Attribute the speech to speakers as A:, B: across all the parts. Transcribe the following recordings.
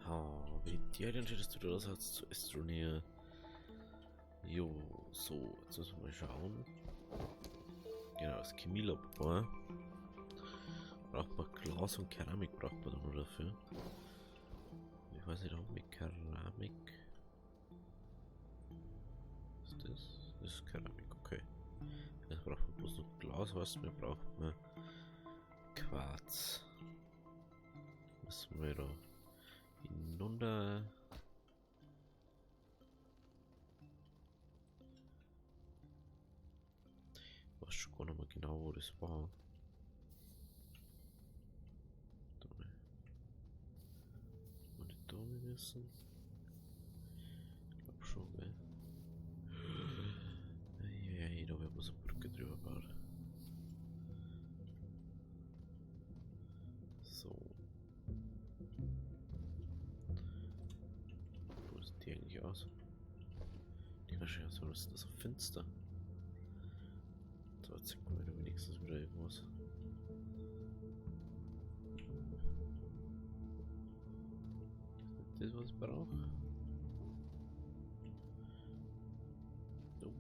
A: Ha, wie die entscheidest du das als zu Astroneer? Jo, so, jetzt müssen wir mal schauen. Genau, das Chemielabor. Braucht man Glas und Keramik braucht man dann nur dafür. Ich weiß nicht, auch mit Keramik. Was ist das? Das ist Keramik, okay. Jetzt braucht man bloß noch Glas, was wir brauchen. Quarz. Müssen wir da hinunter. Ich weiß schon gar nicht mehr genau, wo das war. Da nicht da müssen. Ich glaube schon, gell? Eieiei, da wird bloß eine Brücke drüber gebaut. So. Wo sieht die eigentlich aus? Die wahrscheinlich aus, was ist das so finster? Da zeigt man wieder wenigstens wieder irgendwas. Ist das, was ich brauche? Nope.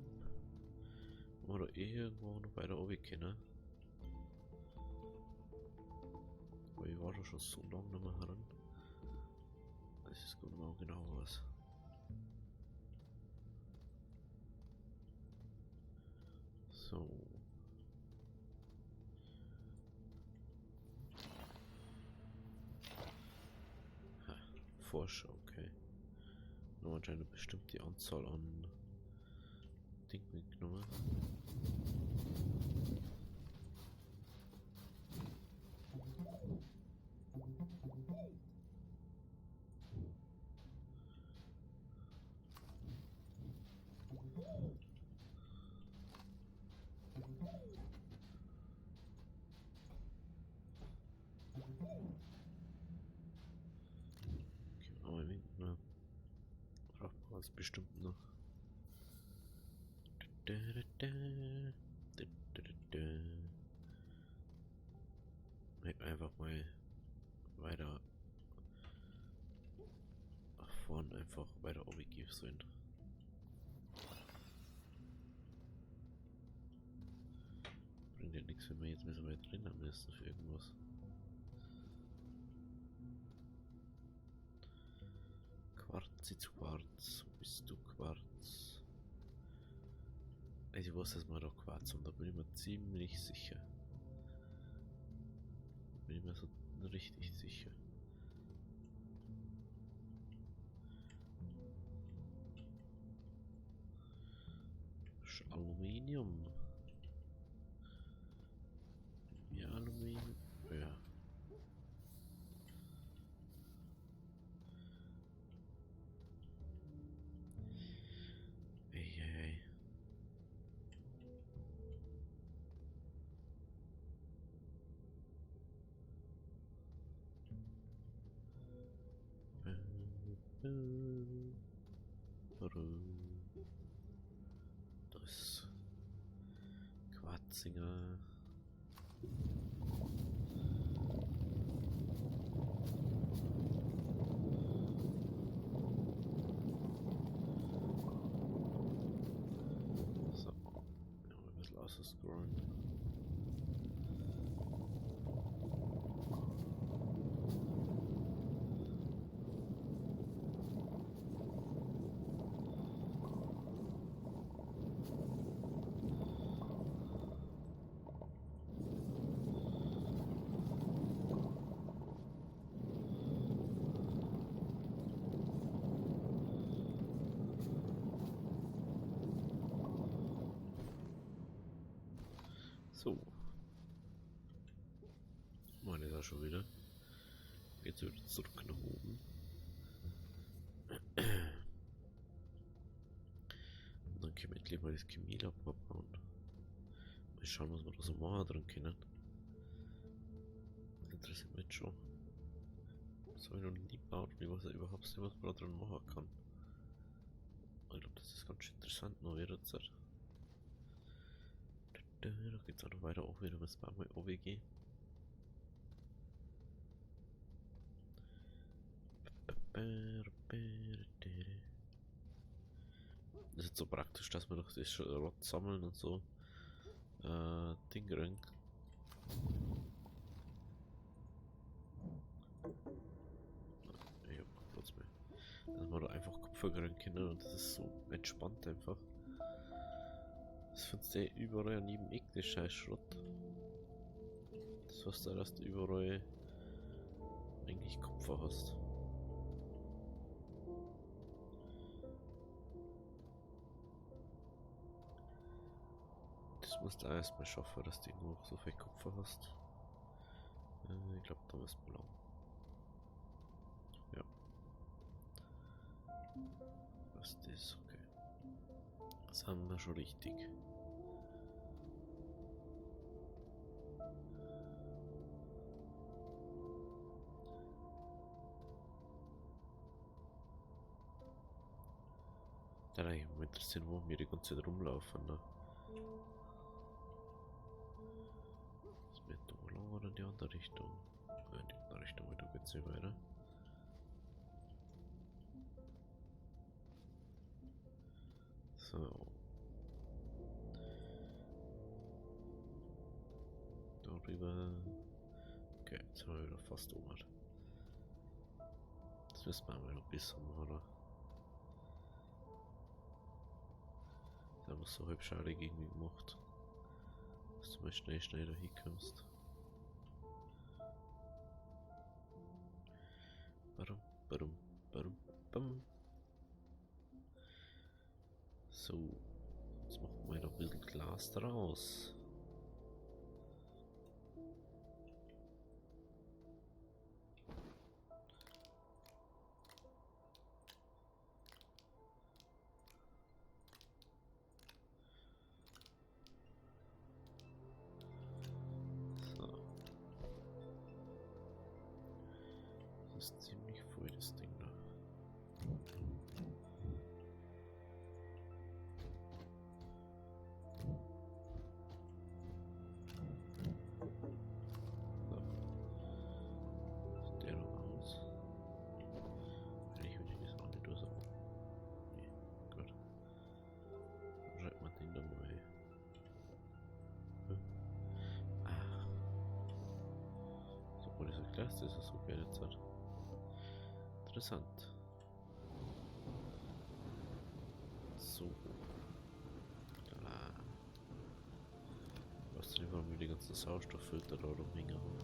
A: Wollen wir da irgendwo noch weiter oben können? Aber ich war da schon so lange nicht mehr heran. Das ist gut mal genau was. So. Ha, Forscher, okay. Nur anscheinend eine bestimmte Anzahl an Dingen mitgenommen. Okay, aber ne, braucht man ganz bestimmt noch. Hätte einfach mal weiter nach vorne einfach weiter objektiv sind. Bringt ja nichts, wenn wir jetzt müssen wir drin haben müssen für irgendwas. Quarz zu Quarz, wo bist du Quarz? Also ich weiß, dass wir da Quarz und da bin ich mir ziemlich sicher. Bin ich mir so richtig sicher. Aluminium. Ja, Aluminium. Ja. Eieiei. Da ist Quarzinger. So, ja, ein bisschen auszuscrollen. So. Meine da schon wieder. Jetzt wieder zurück nach oben. Und dann können wir endlich mal das Chemielabor bauen. Mal schauen, was wir da so machen dran können. Das interessiert mich jetzt schon. Das habe ich noch nie gebaut und ich weiß ja überhaupt nicht, was man da dran machen kann. Ich glaube, das ist ganz schön interessant noch wieder Zeit. Da geht's auch noch weiter auf, wieder müssen wir mal OWG. so praktisch, dass wir noch das Schrott sammeln und so. Ding kriegen. Ich hab keinen Platz mehr. Dass wir da einfach Kupfer kriegen können und das ist so entspannt einfach. Das findest du überall an jedem Eck, das scheiß Schrott. Das heißt da, dass du überall eigentlich Kupfer hast. Das musst du auch erstmal schaffen, dass du irgendwo so viel Kupfer hast. Ich glaube, da müssen wir lang. Ja. Was ist das? Okay. Das haben wir schon richtig. Da würde mich interessieren, wo wir die ganze Zeit rumlaufen. Ne? Ist mir da lang oder in die andere Richtung? Ja, in die andere Richtung, weil da geht's nicht weiter. So. Darüber. Okay, jetzt sind wir wieder fast oben. Das müssen wir mal noch ein bisschen machen, oder? Da haben wir so halbschalig irgendwie gemacht. Dass du mal schnell da hinkommst. Badum, badum, badum, bam. So, jetzt machen wir noch ein bisschen Glas draus. So. Das ist ziemlich voll, das Ding da. Das ist so geil jetzt hat. Interessant. So. Da. Weißt du nicht, warum wir die ganzen Sauerstofffilter da rumhängen haben?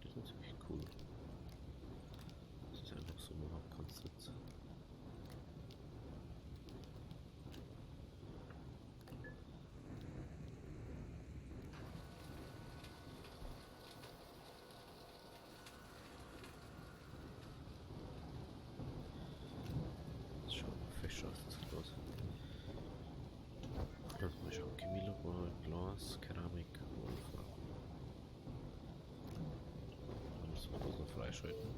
A: Die sind ziemlich cool. Das ist einfach so machen kannst jetzt. Aus, das sieht aus. Lass mal schauen, Chemielabor, Glas, Keramik, Wolfram. Dann müssen wir das noch freischalten.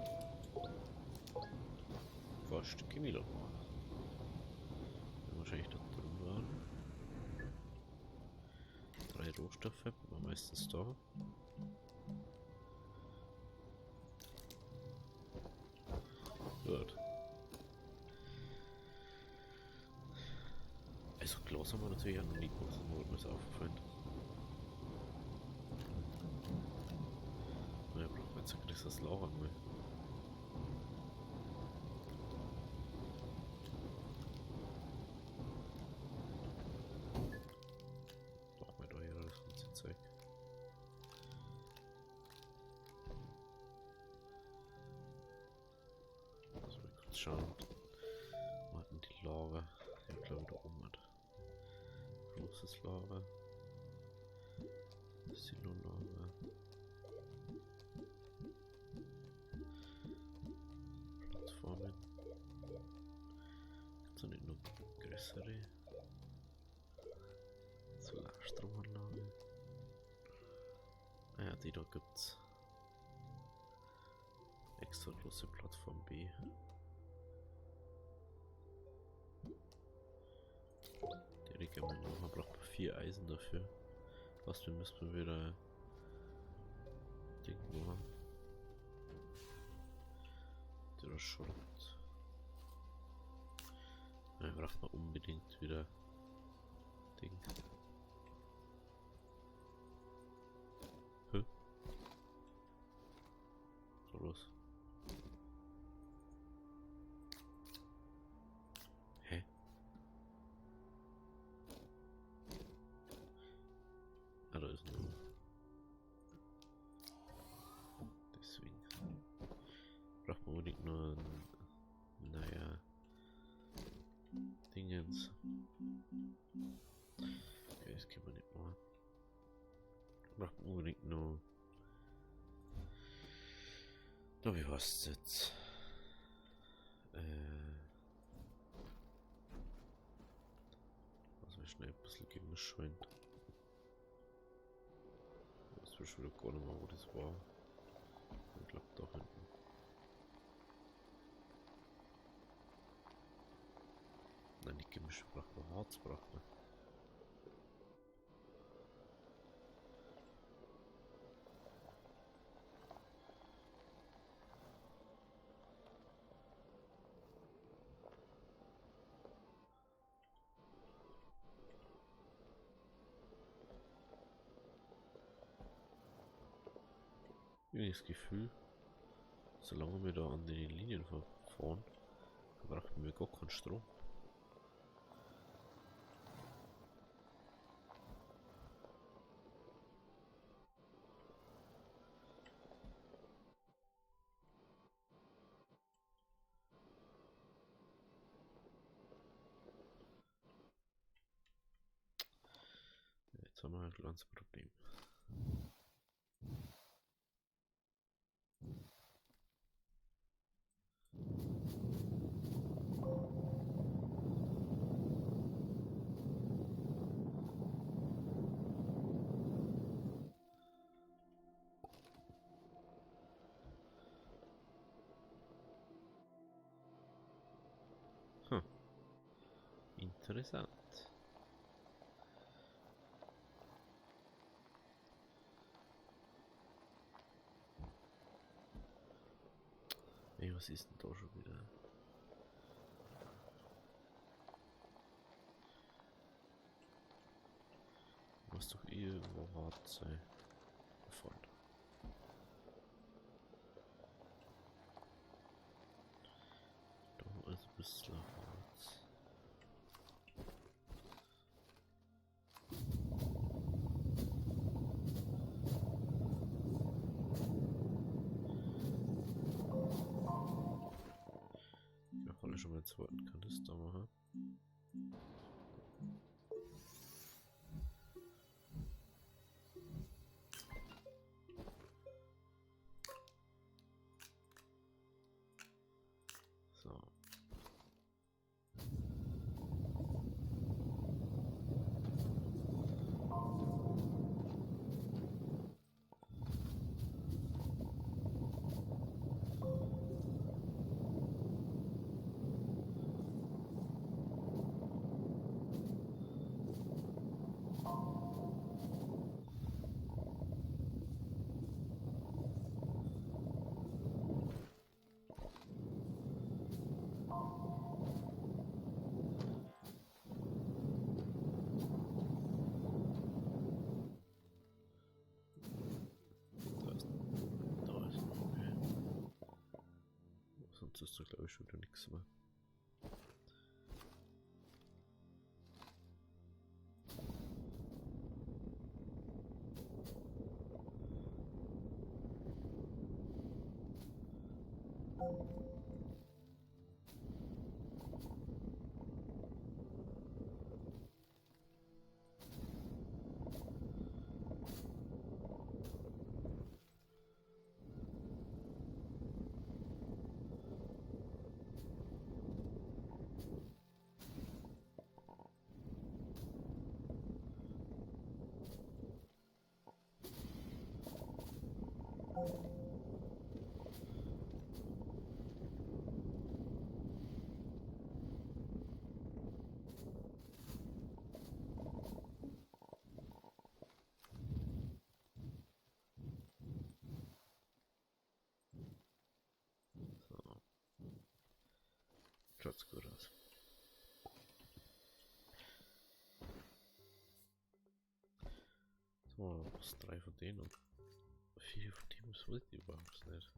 A: Fast Chemielabor. Wenn wahrscheinlich da drin waren. 3 Rohstoffe, war meistens da. Gut. Also Glas haben wir natürlich auch noch nie gemacht, das ist mir das aufgefallen. Ja, braucht man jetzt ein größeres Lager mal. Braucht man da hier das ganze Zeug. Also mal kurz schauen. Wo hatten die Lager? Ich glaube da oben hat. Großes Lager. Silo-Lager. Plattformen. Gibt's nicht nur größere? Solarstromanlage. Ah ja, die da gibt's. Extra große Plattform B. Die Regel man braucht 4 Eisen dafür. Was wir müssen wir wieder Ding nur. Der Schrott. Ja, braucht man unbedingt wieder Ding. Hä? So los. Hä? Ah, da ist nur. Deswegen. Braucht man unbedingt nur ein, naja, Dingens. Okay, das kann man nicht machen. Braucht man unbedingt nur. Da, wie heißt es jetzt? Also schnell ein bisschen gemischt. Jetzt weiß schon wieder gar nicht mehr, wo das war. Ich glaube da hinten. Nein, nicht gemischt braucht man, Harz braucht man. Irgendwie das Gefühl, solange wir da an den Linien fahren, brauchen wir gar keinen Strom. Jetzt haben wir ein kleines Problem. Hm. Interessant. Ey, was ist denn da schon wieder? Muss doch irgendwo hart sein. Davon. Da ist ein bisschen Harz. Ich kann schon mal einen zweiten Kanister machen. So. Da ist noch okay. Sonst ist da glaube ich schon wieder nichts mehr. Schaut's gut aus. So, was 3 von denen und 4 von denen, was wollte ich überhaupt nicht.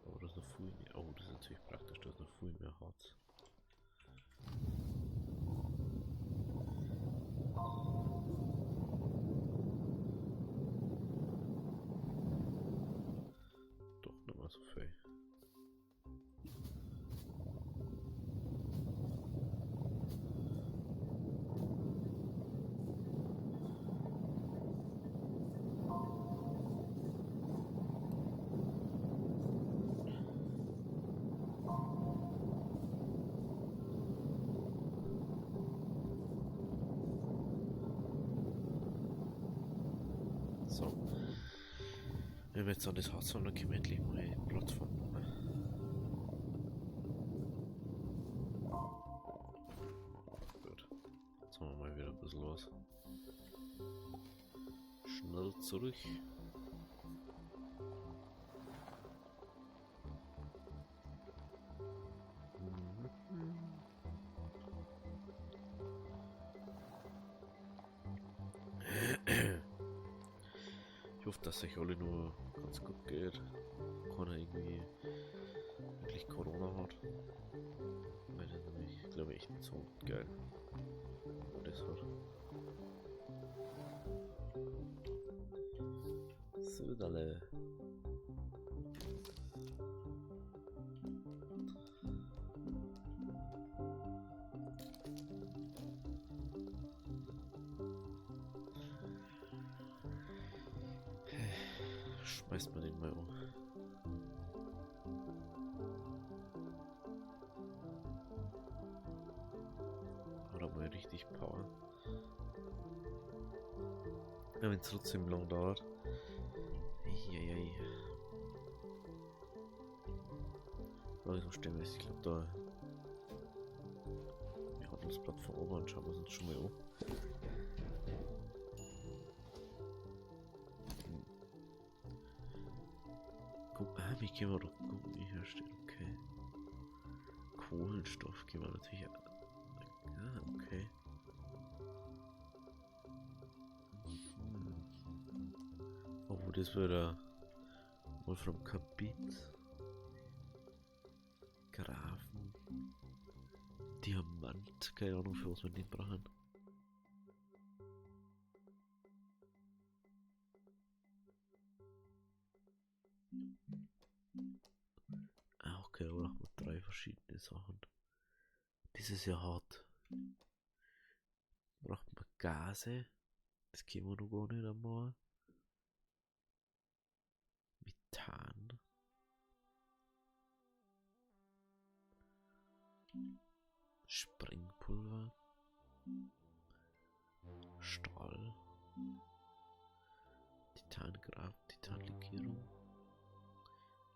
A: Aber das ist noch viel mehr. Oh, das ist natürlich praktisch, da ist noch viel mehr Harz. Doch nicht mal so viel. So. Wenn wir jetzt an das Haus haben, dann können wir endlich mal eine Plattform machen. Gut. Jetzt haben wir mal wieder ein bisschen was. Schnell zurück. Ich hoffe, dass euch alle nur ganz gut geht. Keiner irgendwie wirklich Corona hat. Weil das nämlich, glaube ich, echt so geil. Und das hat. So, dalle. Schmeißt man den mal um. Oder mal richtig Power. Ja, wenn es trotzdem lang dauert. Eieiei. Langsam stellen wir es. Ich glaube, da. Wir hatten das Blatt von oben und schauen wir uns schon mal um. Wie können wir doch Gummi herstellen? Okay. Kohlenstoff gehen wir natürlich. Ah, okay. Oh, das wäre Wolfram Kapit. Grafen. Diamant. Keine Ahnung, für was wir den brauchen. Ah, okay, da brauchen wir 3 verschiedene Sachen. Das ist ja hart. Braucht man Gase. Das können wir noch gar nicht einmal. Methan. Sprengpulver. Stahl. Titangraf, Titanlegierung.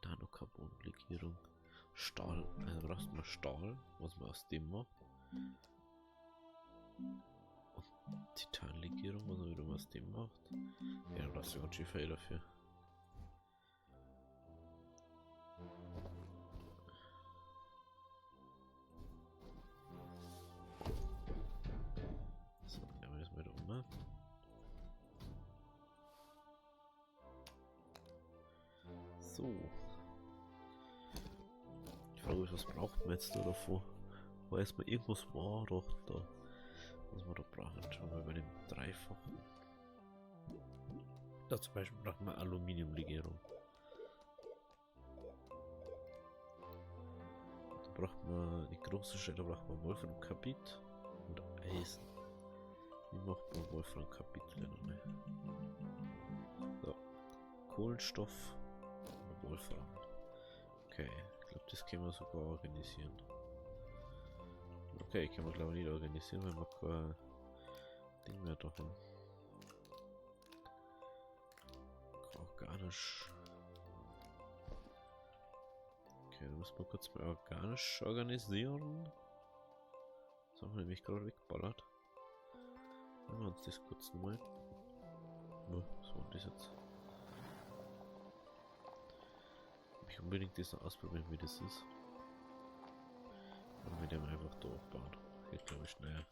A: Nanocarbon-Legierung. Stahl. Also brauchst du mal Stahl, was man aus dem macht. Und Titanlegierung, was man wieder aus dem macht. Ja, dann brauchst du ganz schön viel dafür. So, dann nehmen wir das mal da um. So. Die Frage ist, was braucht man jetzt da davor? Weiß man irgendwas war doch da. Was wir da brauchen. Schauen wir bei dem Dreifachen. Da zum Beispiel braucht man Aluminiumlegierung. Da braucht man die große Stelle, braucht man Wolframkarbid und Eisen. Wie macht man Wolframkarbid? So. Kohlenstoff und Wolfram. Okay, ich glaube, das können wir sogar organisieren. Okay, können wir glaube ich nicht organisieren, weil wir kein Ding mehr da haben. Organisch. Okay, dann müssen wir kurz mal organisch organisieren. Das haben wir nämlich gerade wegballert. Machen wir uns das kurz nochmal. Was war das jetzt? ich unbedingt das noch ausprobieren, wie das ist. Und mit dem einfach da aufbauen. Geht glaube ich schnell.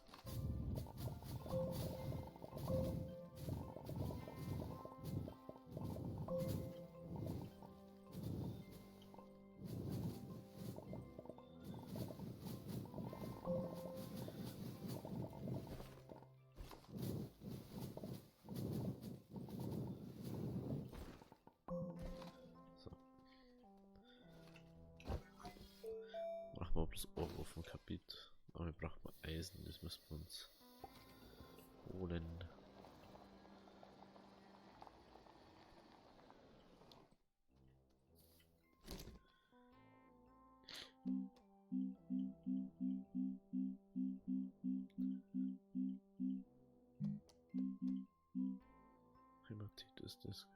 A: Machen wir das Ohr auf dem Kapit. Aber wir brauchen Eisen, das müssen wir uns holen. Hämatit ist das.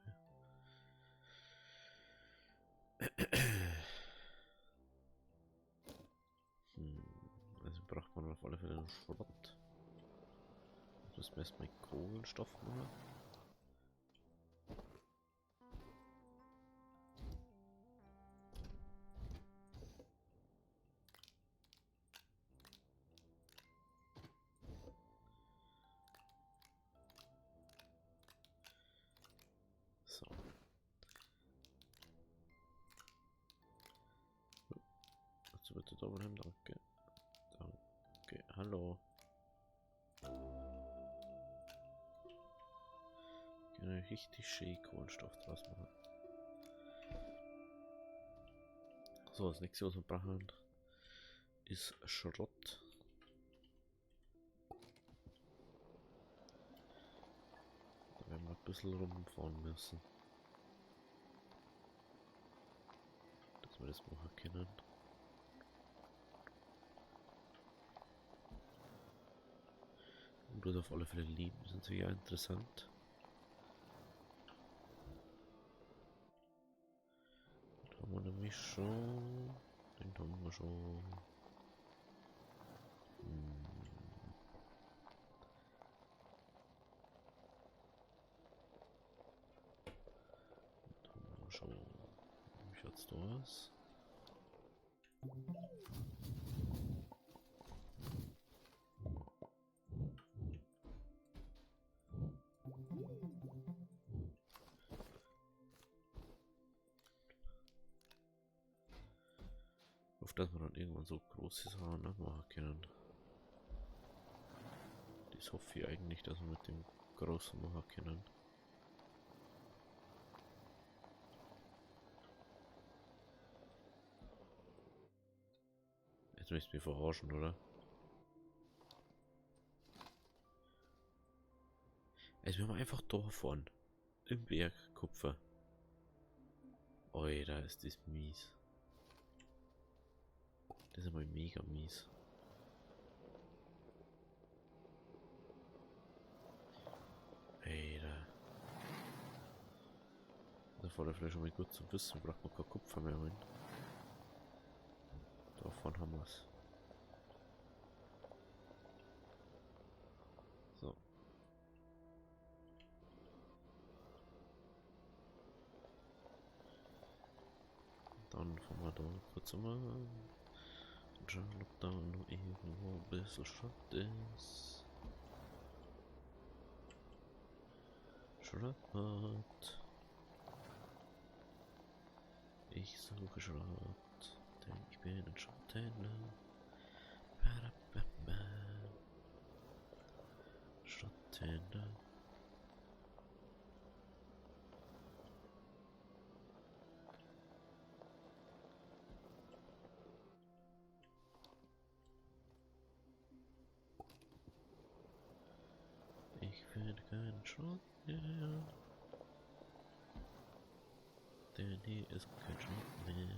A: Also braucht man auf alle Fälle einen Schrott. Das müssen wir mit Kohlenstoff machen. So. Dazu bitte doppelt hin, danke. Danke, hallo. Genau, richtig schön Kohlenstoff draus machen. So, das nächste, was wir brauchen, ist Schrott. Da werden wir ein bisschen rumfahren müssen. Dass wir das machen können. Und das auf alle Fälle lieben, ist natürlich auch interessant. Den haben wir nämlich schon. Den haben wir schon. Den haben wir schon. Wie schaut's da aus? Auf dass wir dann irgendwann so große Sachen machen können. Das hoffe ich eigentlich, dass wir mit dem großen machen können. Jetzt möchtest du mich verarschen, oder? Also wir haben einfach da vorne im Berg Kupfer. Alter, ist das mies. Das ist aber mega mies. Alter. Das war vielleicht schon mal gut zu wissen, braucht man kein Kupfer mehr holen. Davon haben wir es. So. Dann fahren wir da kurz mal und schauen, ob da noch irgendwo ein bisschen Schrott ist. Schrott. Ich suche Schrott, denn ich bin ein Schrotthändler. Schrotthändler. Ich finde keinen Schrott mehr. Denn hier ist kein Schrott mehr.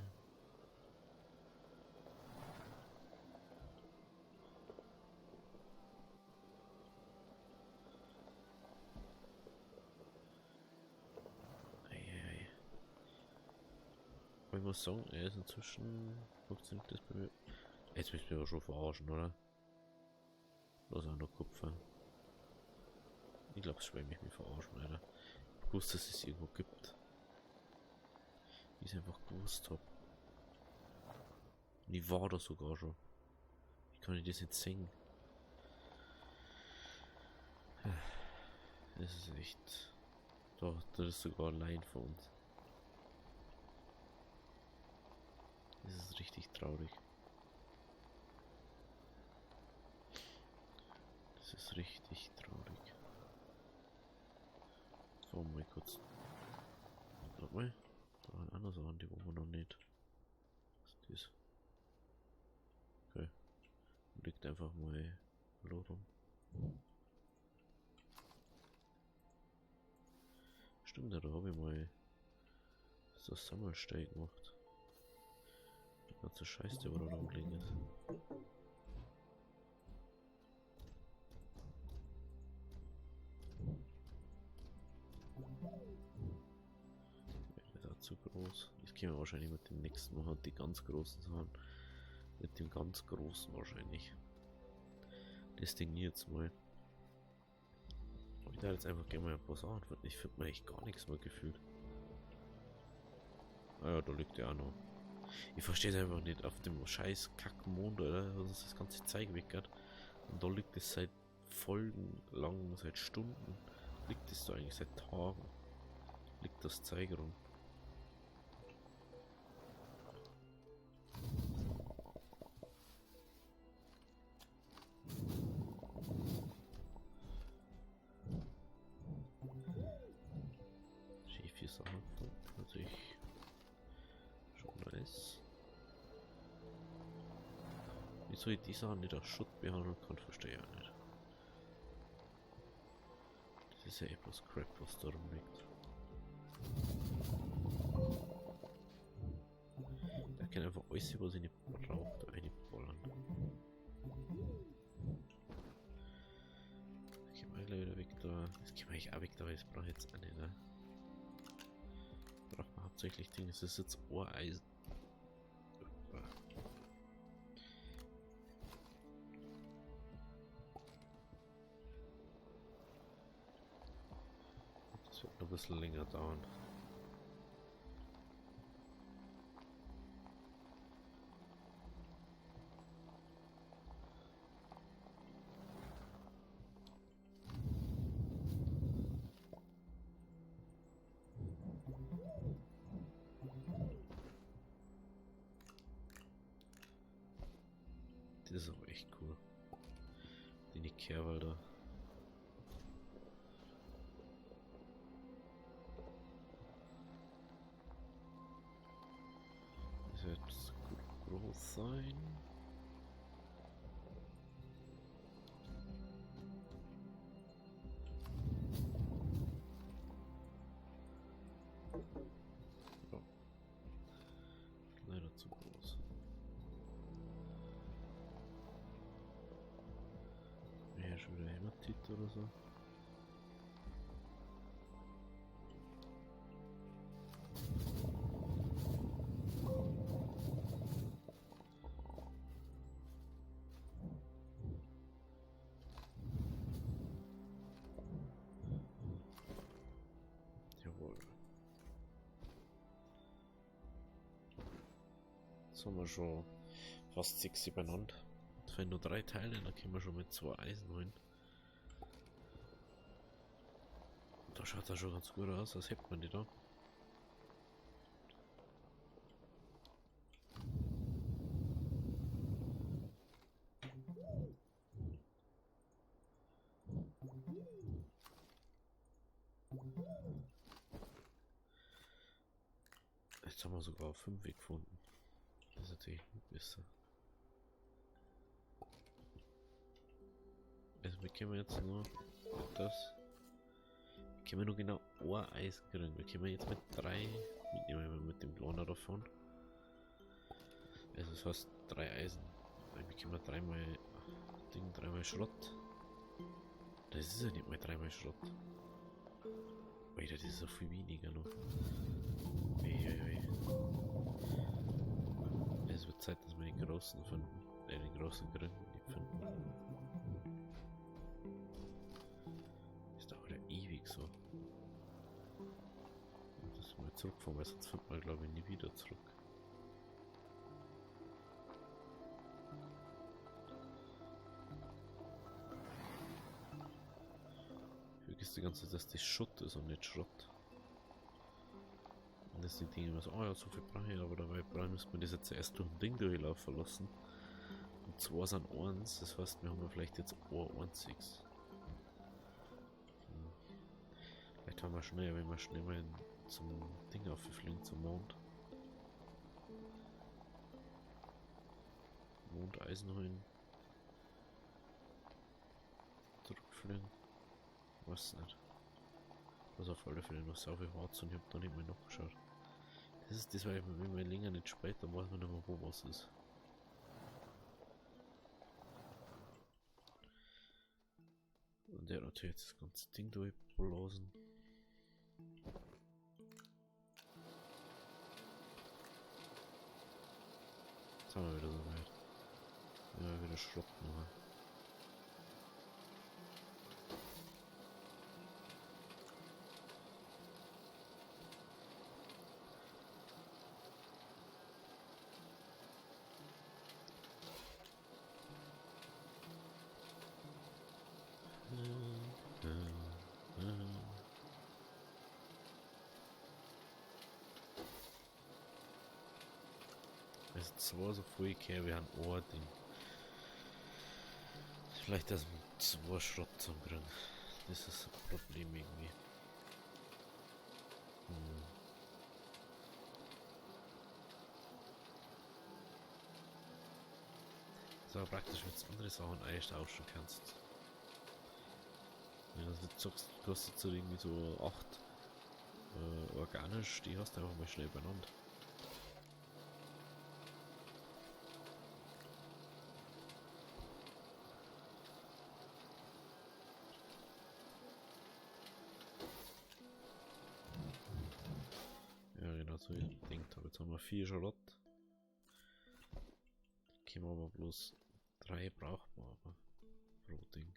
A: Eieiei. Ich muss sagen, er ist inzwischen. Funktioniert das bei mir. Jetzt müssen wir aber schon verarschen, oder? Bloß auch nur Kupfer. Ich glaube, es schwämme mich verarschen, Alter. Ich wusste, dass es irgendwo gibt. wie ich es einfach gewusst habe. Und ich war da sogar schon. Wie kann ich das jetzt singen? Das ist echt... Doch, das ist sogar allein für uns. Das ist richtig traurig. Das ist richtig traurig. So, mal kurz. Warte mal. Da waren andere Sachen, die wollen wir noch nicht. Was ist das? Okay. Liegt einfach mal rum. Stimmt, da habe ich mal so Sammelsteig gemacht. Die ganze Scheiße, der da rumliegen ist. Der ist zu groß. Das können wir wahrscheinlich mit dem nächsten machen, die ganz großen Sachen. Mit dem ganz großen wahrscheinlich. Das Ding jetzt mal. Ich da jetzt einfach gerne mal ein paar Sachen finden. Ich finde mir echt gar nichts mehr gefühlt. Ah ja, da liegt der auch noch. Ich verstehe es einfach nicht. Auf dem scheiß Kackmond, oder? Also das ganze Zeug weggert. Und da liegt es seit Folgen lang, seit Stunden. Liegt es da eigentlich seit Tagen. Liegt das Zeug rum. Schäfchen Sachen. Natürlich schon nice. Wieso ich die Sachen nicht als Schutt behandeln kann, verstehe ich auch nicht. Das ist ja etwas Crap, was da rumliegt. Da kann einfach alles, was ich nicht brauche, da reinballern. Das können wir gleich wieder weg da. Das können wir eigentlich auch weg da, das brauche ich jetzt auch nicht. Ne? Braucht man hauptsächlich Dinge. Das ist jetzt Ohreisen. Das wird noch ein bisschen länger dauern. Das ist aber echt cool. Die Ikea-Wälder. Das wird gut groß sein. Ja. Leider zu groß. Hier schon wieder Hämatit oder so. Jawohl. Jetzt haben wir schon fast 6 übereinander. Jetzt fehlen nur 3 Teile, dann können wir schon mit 2 Eisen rein. Da schaut das schon ganz gut aus, als hätte man die da. Jetzt haben wir sogar 5 gefunden. Das ist natürlich besser. Also wir können jetzt nur das. Wir können nur genau ein Eisen kriegen. Wir können jetzt mit 3 mitnehmen, wenn wir mit dem Kleiner davon. Also das heißt 3 Eisen. Wir können 3-mal Ding, 3-mal Schrott. Das ist ja nicht mal 3-mal Schrott. Alter, das ist ja viel weniger noch. Uiuiui. Es wird Zeit, dass wir den großen finden. Den großen Grün finden. Das dauert ja ewig so. Und das mal zurückfahren, weil sonst findet man, glaube ich, nie wieder zurück. Vergiss die ganze Zeit, dass das Schutt ist und nicht Schrott. Und das sind die Dinge immer so, oh ja, so viel brauche ich, aber dabei müssen wir das jetzt erst durch ein Ding durchlaufen lassen. Und 2 sind 1, das heißt, wir haben vielleicht jetzt ein einziges. Vielleicht haben wir schneller, wenn wir schnell mal zum Ding auffliegen, zum Mond. Mondeisen holen. Zurückfliegen. Weiß nicht. Das auf alle Fälle noch so viel Harz und ich habe da nicht mehr nachgeschaut. Das ist das, weil wenn man länger nicht spät, dann weiß man nicht mehr, wo was ist. Und der hat natürlich jetzt das ganze Ding durchblasen. Jetzt haben wir wieder so weit. Ja, wieder Schrott machen. Also 2 so früh okay, wir haben ein Ding. Vielleicht das mit 2 Schrott zu bringen. Das ist ein Problem irgendwie. Das ist aber praktisch, wenn du andere Sachen eintauschen kannst. Wenn du das zockst, kostet so irgendwie so 8 organisch, die hast du einfach mal schnell beieinander. Ja genau, so wie ich gedacht habe. Jetzt haben wir 4 Schrott. Können wir aber bloß 3 brauchbar aber pro Ding.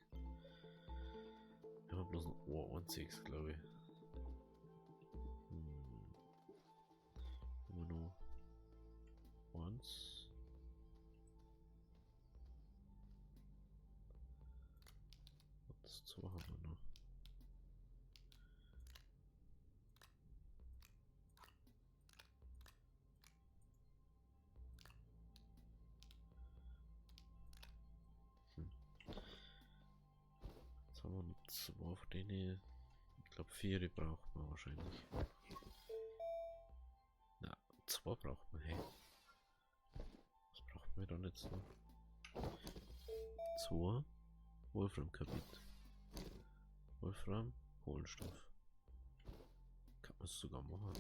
A: Wir haben bloß ein einziges, glaube ich. Immer nur 1. Das 2 haben wir noch. Jetzt haben wir noch 2 von denen. Ich glaube 4 die braucht man wahrscheinlich. Na, 2 braucht man, hey. Was braucht man dann jetzt noch? 2 Wolframkarbid. Wolfram, Kohlenstoff. Kann man es sogar machen.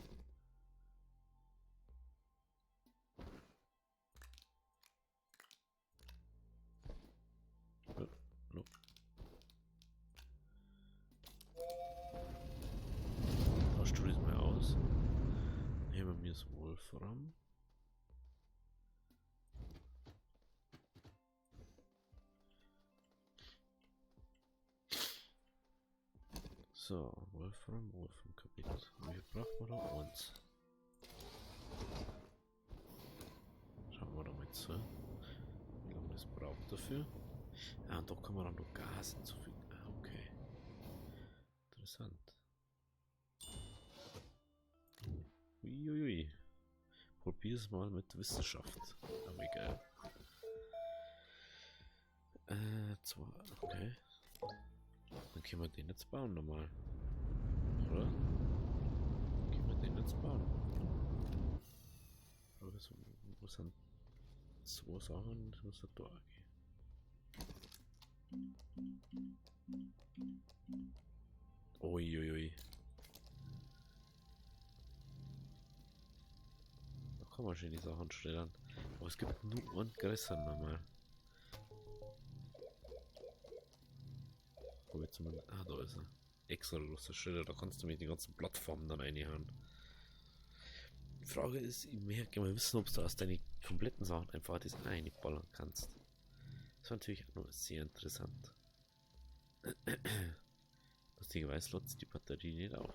A: No. Tauschst du das mal aus? Nehmen wir das Wolfram. So, Wolfram Kapitel. Wie viel braucht man da? 1. Schauen wir da mal zu, wie lange das braucht dafür. Ah, und da kann man dann noch Gas hinzufügen. Ah, okay. Interessant. Uiuiui. Probier's mal mit Wissenschaft. Aber egal. 2. Okay. Dann können wir den jetzt bauen nochmal. Oder? Können wir den jetzt bauen? Aber wo sind 2 Sachen? Das muss da gehen. Uiuiui. Da kann man schon die Sachen stellen. Aber es gibt nur einen größeren nochmal. Wo jetzt mal. Ah, da ist er. Extra große Schilder, da kannst du mit den ganzen Plattformen dann reinhauen. Die Frage ist, ich möchte mal wissen, ob du aus deinen kompletten Sachen einfach das reinballern kannst. Das war natürlich auch noch sehr interessant. Lustigerweise lädt die Batterie nicht auf.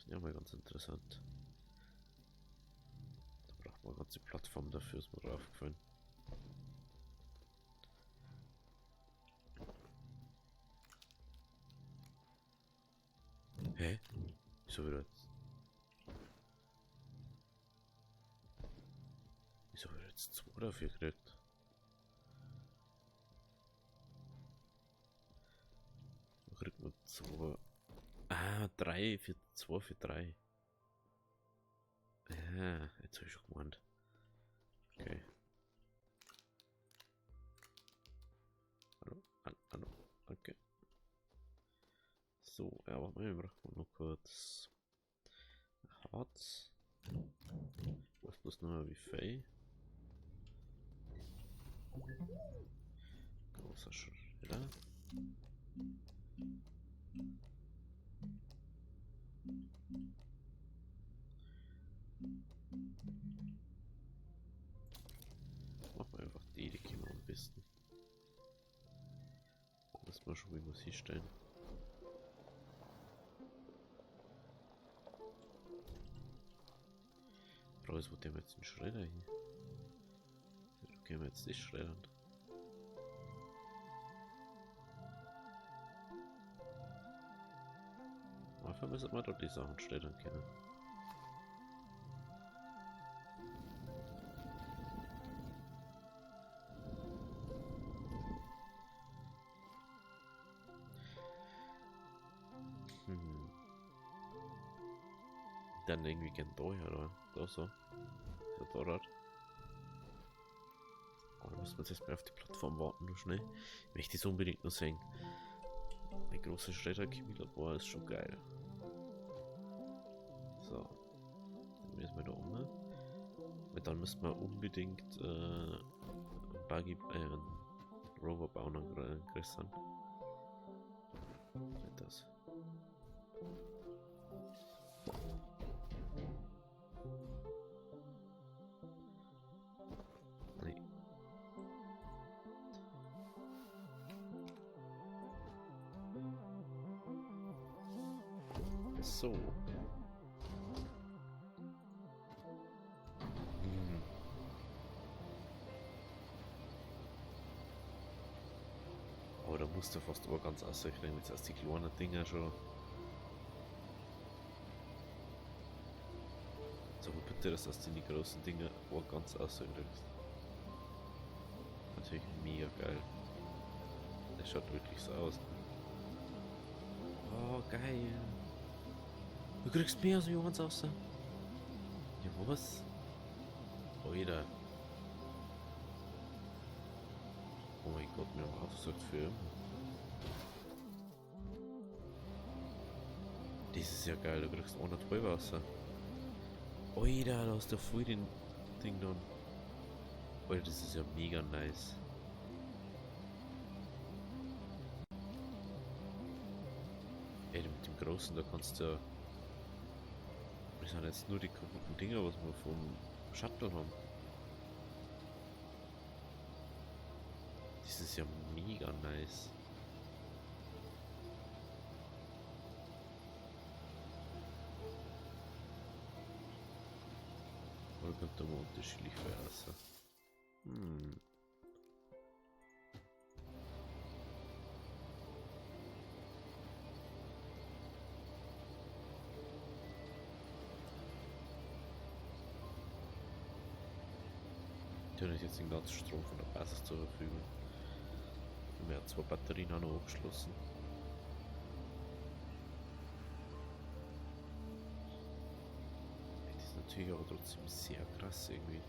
A: Ja, mal ganz interessant. Da braucht man eine ganze Plattform dafür, ist mir drauf gefallen. Hä? Wieso wieder jetzt? Wieso wieder jetzt 2 dafür gekriegt? Da kriegt man 2. Ah, 3 für 2 für 3. Ah, jetzt habe ich schon gemeint. Okay. Hallo, hallo, okay. So, ja, aber wir brauchen noch kurz Harz. Was bloß noch wie Fei. Großer Schredder. Machen wir einfach die können wir am besten. Da müssen wir schon wie wir sie stellen. Frau ist, wo der jetzt einen Schredder hin? Da können wir jetzt das schreddern. Dafür müssen wir doch die Sachen schreddern können. Dann irgendwie gern da her, oder? Da so. Ja, da Rad. Oh, da müssen wir jetzt erstmal auf die Plattform warten, nur schnell. Ich möchte das unbedingt noch sehen. Ein großer Schredder-Chemielabor ist schon geil. So. Dann müssen wir da um. Und dann müssen wir unbedingt Buggy, Rover bauen und größern. Das. Nee. So. Aber da musst du fast aber ganz ausrechnen, jetzt erst die kleinen Dinger schon. Sag mal bitte, dass das die großen Dinger aber ganz ausrechnet. Natürlich mega geil. Das schaut wirklich so aus. Oh, geil. Du kriegst mehr so Jungs aus. Ja, was? Alter. Oh mein Gott, mir haben aufgesagt für immer. Das ist ja geil, du kriegst 100 Wasser. Alter, da hast du voll den Ding dann. Alter, das ist ja mega nice. Ey, mit dem Großen, da kannst du ja. Das sind jetzt nur die kaputten Dinger, was wir vom Shuttle haben. Das ist ja mega nice. Oder kommt da mal unterschiedlich für Wasser? Die haben jetzt den ganzen Strom von der Basis zur Verfügung. Und wir haben 2 Batterien auch noch angeschlossen. Das ist natürlich aber trotzdem sehr krass irgendwie.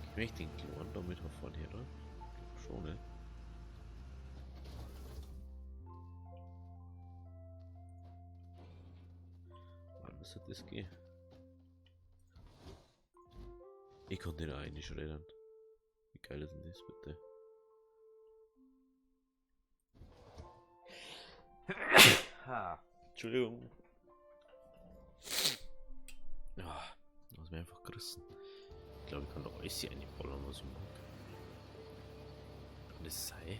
A: Ich möchte den kleinen damit herfahren hier, oder? Schon, ne? Wann müsste das gehen? Ich konnte den auch einschreddern. Wie geil ist denn das bitte? Entschuldigung. Ja, lass mich einfach gerissen. Ich glaube, ich kann doch alles hier einballern, was ich mag. Kann das sein?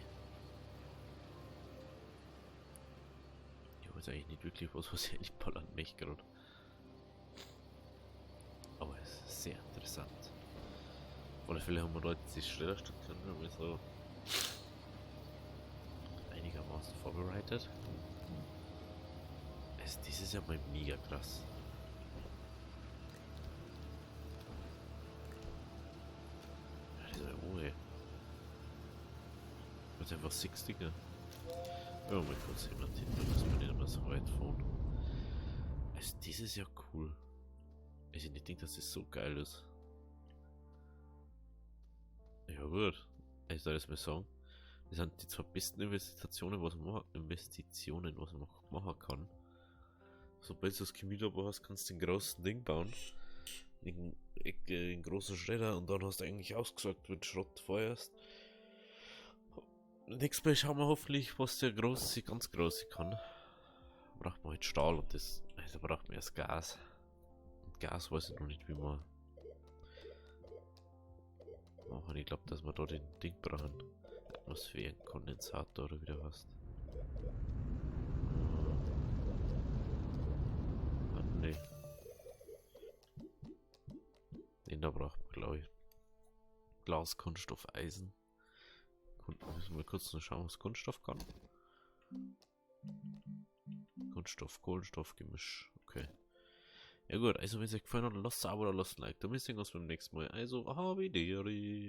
A: weiß eigentlich nicht wirklich was ich eigentlich ballern möchte gerade. Aber es ist sehr interessant. Auf alle Fälle haben wir da jetzt die Schredderstation mal so einigermaßen vorbereitet. Also das ist ja mal mega krass. Ja, das ist ja Ruhe. Jetzt einfach 60 Dinger. Ja, mal kurz jemand hin, dass wir nicht mehr so weit fahren. Also das ist ja cool. Also ich denke, dass das so geil ist. Ja gut. Ich soll das mal sagen. Das sind die zwei besten Investitionen, was man machen kann. Sobald du das Chemielabor hast, kannst du den großen Ding bauen. Den großen Schredder und dann hast du eigentlich ausgesagt, wenn du Schrott feuerst. Nächstes Mal schauen wir hoffentlich, was der große, ganz große kann. Braucht man halt Stahl und das, also braucht man erst Gas. Und Gas weiß ich noch nicht, wie man machen. Ich glaube, dass wir da den Ding brauchen. Atmosphärenkondensator oder wie der heißt. Ah, ne. Den da braucht man, glaube ich. Glas, Kunststoff, Eisen. Müssen wir kurz noch schauen, was Kunststoff kann. Kunststoff, Kohlenstoff, Gemisch. Okay. Ja gut, also wenn es euch gefallen hat, lasst ein Abo oder lasst ein Like. Da müssen wir uns beim nächsten Mal. Also, Havideri.